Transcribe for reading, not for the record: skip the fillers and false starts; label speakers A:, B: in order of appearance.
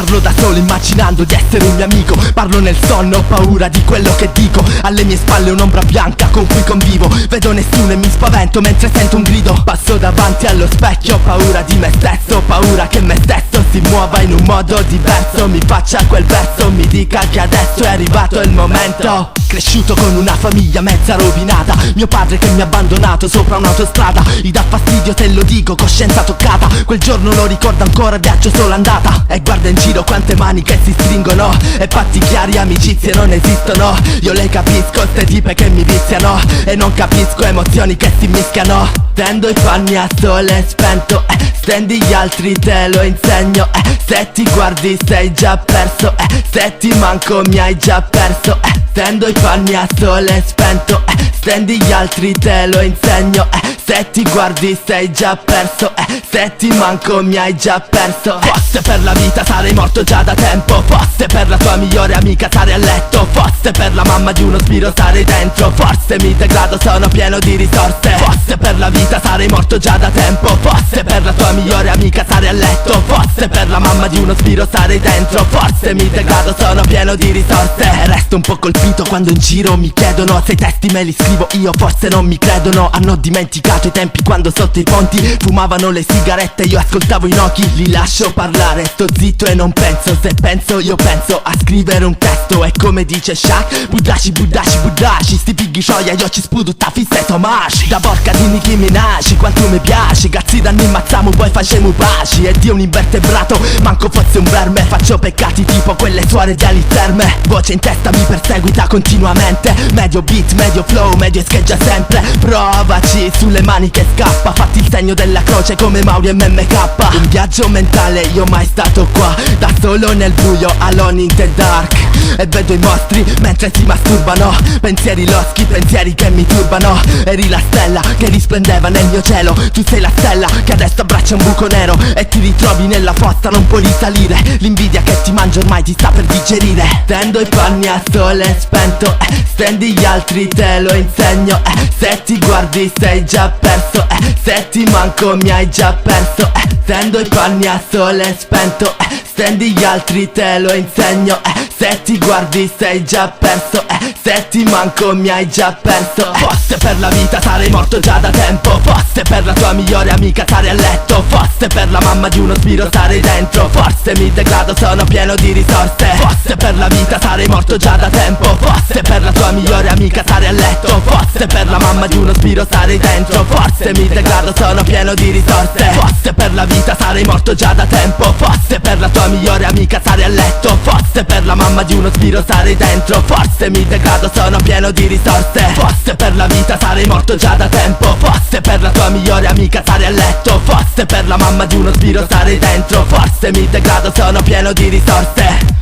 A: Parlo da solo immaginando di essere un mio amico. Parlo nel sonno, ho paura di quello che dico. Alle mie spalle un'ombra bianca con cui convivo. Vedo nessuno e mi spavento mentre sento un grido. Passo davanti allo specchio, ho paura di me stesso. Ho paura che me stesso si muova in un modo diverso. Mi faccia quel verso, mi dica che adesso è arrivato il momento. Cresciuto con una famiglia mezza rovinata. Mio padre che mi ha abbandonato sopra un'autostrada. Gli dà fastidio se lo dico, coscienza toccata. Quel giorno lo ricordo ancora, viaggio solo andata. E guarda in giro quante mani che si stringono. E patti chiari, amicizie non esistono. Io le capisco, ste tipe che mi viziano. E non capisco emozioni che si mischiano. Tendo i panni a sole spento, stendi gli altri te lo insegno. Se ti guardi sei già perso, se ti manco mi hai già perso. Tendo i panni a sole spento, stendi gli altri te lo insegno. Se ti guardi sei già perso, se ti manco mi hai già perso. Forse per la vita sarei morto già da tempo. Forse per la tua migliore amica sarei a letto. Forse per la mamma di uno spiro sarei dentro. Forse mi degrado, sono pieno di risorse. Forse per la vita sarei morto già da tempo. Forse per la tua migliore amica sarei a letto. Forse per la mamma di uno spiro sarei dentro. Forse mi degrado, sono pieno di risorse. E resto un po' colpito quando in giro mi chiedono se i testi me li scrivo io, forse non mi credono. Hanno dimenticato i tempi quando sotto i ponti fumavano le sigarette, io ascoltavo i Noki. Li lascio parlare, sto zitto e non penso. Se penso io penso a scrivere un testo. E come dice Shaq, budashi budashi budashi, sti fighi scioia, io ci spudo ta fissa e tomashi. Da porca di Nicki Minaj, quanto mi piace. Cazzi danni mazziamo, poi facciamo paci. E Dio un invertebrato, manco fosse un verme. Faccio peccati tipo quelle suore di Ali Terme. Voce in testa mi perseguita continuamente. Medio beat, medio flow, medio scheggia sempre. Provaci sulle mani che scappa. Fatti il segno della croce come Mauri e MMK. Un viaggio mentale, io mai stato qua. Da solo nel buio, alone in the dark. E vedo i mostri mentre si masturbano. Pensieri loschi, pensieri che mi turbano. Eri la stella che risplendeva nel mio cielo. Tu sei la stella che adesso abbraccia un buco nero. E ti ritrovi nella fossa, non puoi risalire. L'invidia che ti mangia ormai ti sta per digerire. Tendo i panni a sole spento, stendi gli altri te lo insegno. Se ti guardi sei già perso, se ti manco mi hai già perso. Tendo i panni a sole spento, stendi gli altri te lo insegno. Se ti guardi sei già perso, se ti manco mi hai già perso. Forse per la vita sarei morto già da tempo. Forse per la tua migliore amica sarei a letto. Forse per la mamma di uno spiro sarei dentro. Forse mi degrado, sono pieno di risorse. Forse per la vita sarei morto già da tempo. Forse per la tua migliore amica sarei a letto. Forse per la mamma di uno spiro sarei dentro. Forse mi degrado, sono pieno di risorse. Forse per la vita sarei morto già da tempo. Forse per la tua migliore amica sarei a letto. Forse per la mamma di uno spiro sarei dentro. Forse mi degrado, sono pieno di risorse. Forse per la vita sarei morto già da tempo. Forse per la tua migliore amica sarei a letto. Forse per la mamma di uno spiro sarei dentro. Forse mi degrado, sono pieno di risorse.